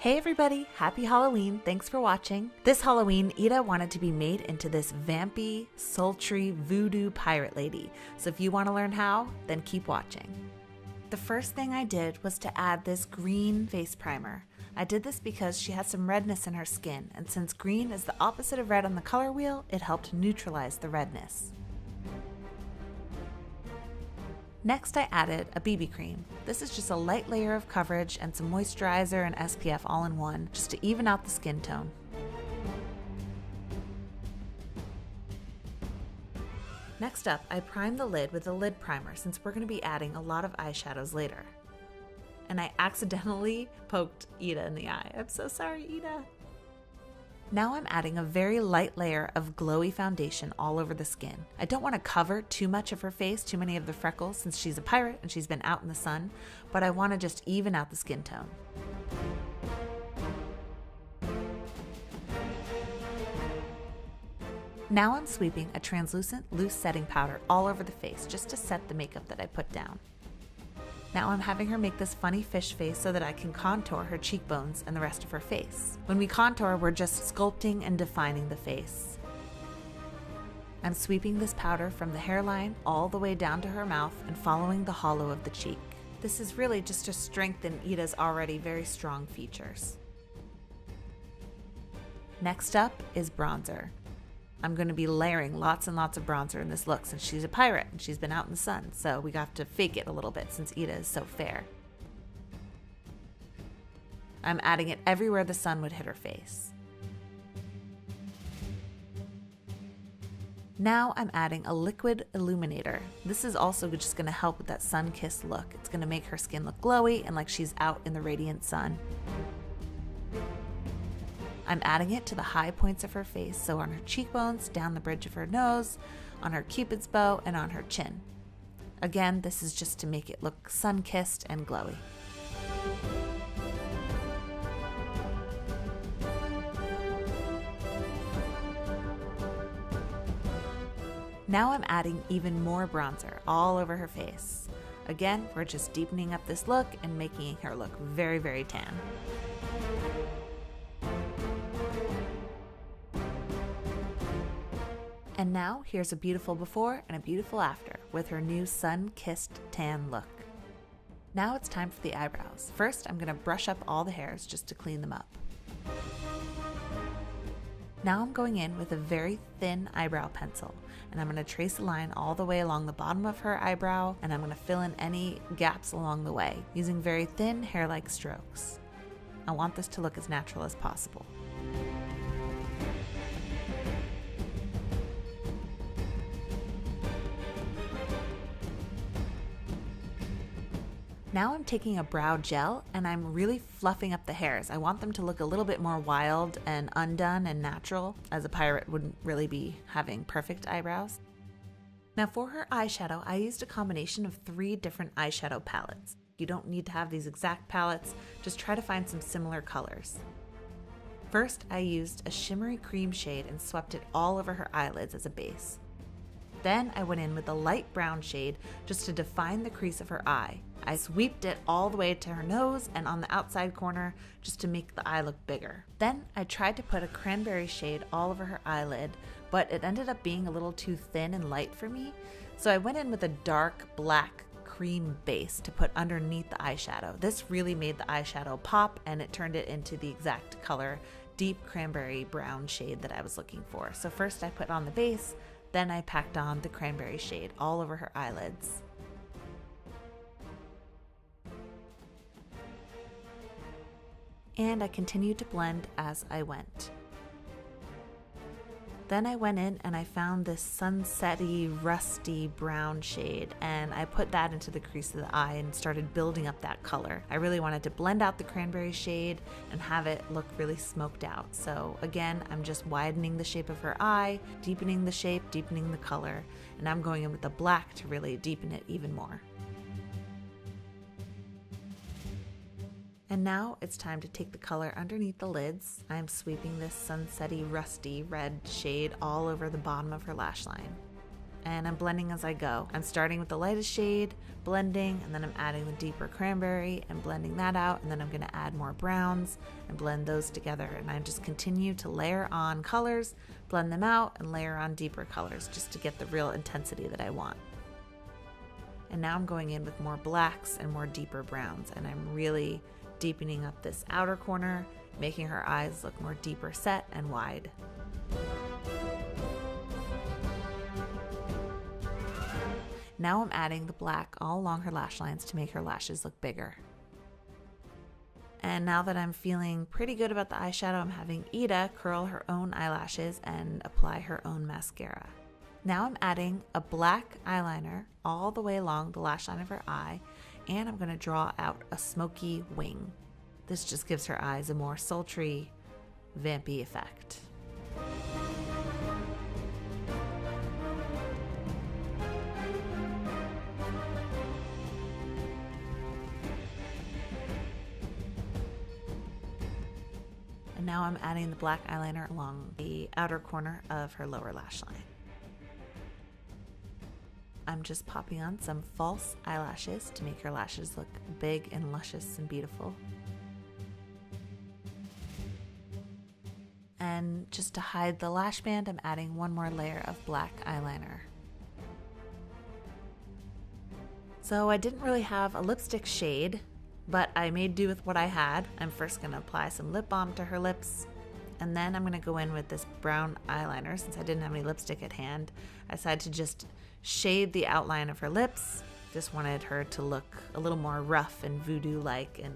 Hey everybody, happy Halloween, thanks for watching. This Halloween, Ida wanted to be made into this vampy, sultry, voodoo pirate lady. So if you want to learn how, then keep watching. The first thing I did was to add this green face primer. I did this because she has some redness in her skin, and since green is the opposite of red on the color wheel, it helped neutralize the redness. Next, I added a BB cream. This is just a light layer of coverage and some moisturizer and SPF all in one, just to even out the skin tone. Next up, I primed the lid with a lid primer since we're going to be adding a lot of eyeshadows later. And I accidentally poked Ida in the eye. I'm so sorry, Ida. Now I'm adding a very light layer of glowy foundation all over the skin. I don't want to cover too much of her face, too many of the freckles, since she's a pirate and she's been out in the sun, but I want to just even out the skin tone. Now I'm sweeping a translucent loose setting powder all over the face just to set the makeup that I put down. Now I'm having her make this funny fish face so that I can contour her cheekbones and the rest of her face. When we contour, we're just sculpting and defining the face. I'm sweeping this powder from the hairline all the way down to her mouth and following the hollow of the cheek. This is really just to strengthen Ida's already very strong features. Next up is bronzer. I'm going to be layering lots and lots of bronzer in this look since she's a pirate and she's been out in the sun, so we got to fake it a little bit since Ida is so fair. I'm adding it everywhere the sun would hit her face. Now I'm adding a liquid illuminator. This is also just going to help with that sun-kissed look. It's going to make her skin look glowy and like she's out in the radiant sun. I'm adding it to the high points of her face, so on her cheekbones, down the bridge of her nose, on her cupid's bow, and on her chin. Again, this is just to make it look sun-kissed and glowy. Now I'm adding even more bronzer all over her face. Again, we're just deepening up this look and making her look very, very tan. And now, here's a beautiful before and a beautiful after with her new sun-kissed tan look. Now it's time for the eyebrows. First, I'm going to brush up all the hairs just to clean them up. Now I'm going in with a very thin eyebrow pencil, and I'm going to trace a line all the way along the bottom of her eyebrow, and I'm going to fill in any gaps along the way using very thin hair-like strokes. I want this to look as natural as possible. Now I'm taking a brow gel and I'm really fluffing up the hairs. I want them to look a little bit more wild and undone and natural, as a pirate wouldn't really be having perfect eyebrows. Now for her eyeshadow, I used a combination of 3 different eyeshadow palettes. You don't need to have these exact palettes, just try to find some similar colors. First, I used a shimmery cream shade and swept it all over her eyelids as a base. Then I went in with a light brown shade just to define the crease of her eye. I sweeped it all the way to her nose and on the outside corner just to make the eye look bigger. Then I tried to put a cranberry shade all over her eyelid, but it ended up being a little too thin and light for me. So I went in with a dark black cream base to put underneath the eyeshadow. This really made the eyeshadow pop and it turned it into the exact color, deep cranberry brown shade that I was looking for. So first I put on the base, then I packed on the cranberry shade all over her eyelids. And I continued to blend as I went. Then I went in and I found this sunset-y, rusty brown shade, and I put that into the crease of the eye and started building up that color. I really wanted to blend out the cranberry shade and have it look really smoked out. So again, I'm just widening the shape of her eye, deepening the shape, deepening the color, and I'm going in with the black to really deepen it even more. And now it's time to take the color underneath the lids. I'm sweeping this sunset-y, rusty red shade all over the bottom of her lash line. and I'm blending as I go. I'm starting with the lightest shade, blending, and then I'm adding the deeper cranberry and blending that out, and then I'm going to add more browns and blend those together, and I just continue to layer on colors, blend them out, and layer on deeper colors just to get the real intensity that I want. And now I'm going in with more blacks and more deeper browns, and I'm really deepening up this outer corner, making her eyes look more deeper set and wide. Now I'm adding the black all along her lash lines to make her lashes look bigger. And now that I'm feeling pretty good about the eyeshadow, I'm having Ida curl her own eyelashes and apply her own mascara. Now I'm adding a black eyeliner all the way along the lash line of her eye, and I'm going to draw out a smoky wing. This just gives her eyes a more sultry, vampy effect. And now I'm adding the black eyeliner along the outer corner of her lower lash line. I'm just popping on some false eyelashes to make her lashes look big and luscious and beautiful. And just to hide the lash band, I'm adding one more layer of black eyeliner. So I didn't really have a lipstick shade, but I made do with what I had. I'm first going to apply some lip balm to her lips, and then I'm going to go in with this brown eyeliner. Since I didn't have any lipstick at hand, I decided to just shade the outline of her lips. Just wanted her to look a little more rough and voodoo-like and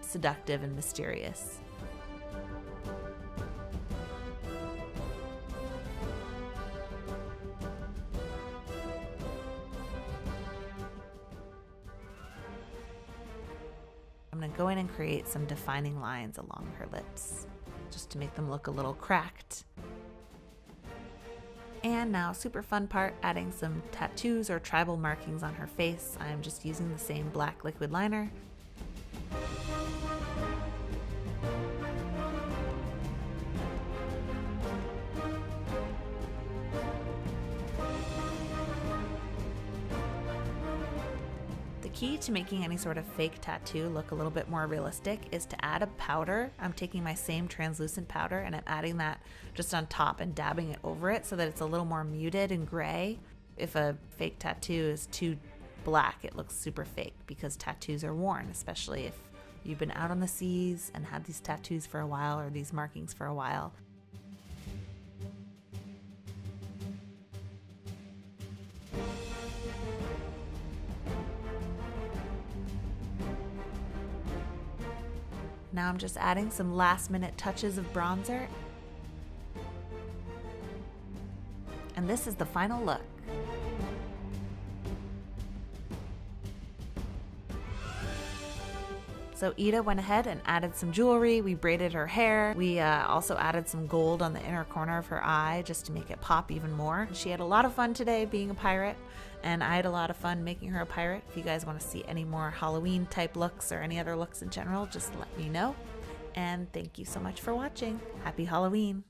seductive and mysterious. I'm going to go in and create some defining lines along her lips, just to make them look a little cracked. And now, super fun part, adding some tattoos or tribal markings on her face. I'm just using the same black liquid liner. The key to making any sort of fake tattoo look a little bit more realistic is to add a powder. I'm taking my same translucent powder and I'm adding that just on top and dabbing it over it so that it's a little more muted and gray. If a fake tattoo is too black, it looks super fake because tattoos are worn, especially if you've been out on the seas and had these tattoos for a while or these markings for a while. Now I'm just adding some last minute touches of bronzer. And this is the final look. So Ida went ahead and added some jewelry. We braided her hair. We also added some gold on the inner corner of her eye just to make it pop even more. She had a lot of fun today being a pirate, and I had a lot of fun making her a pirate. If you guys want to see any more Halloween type looks or any other looks in general, just let me know. And thank you so much for watching. Happy Halloween!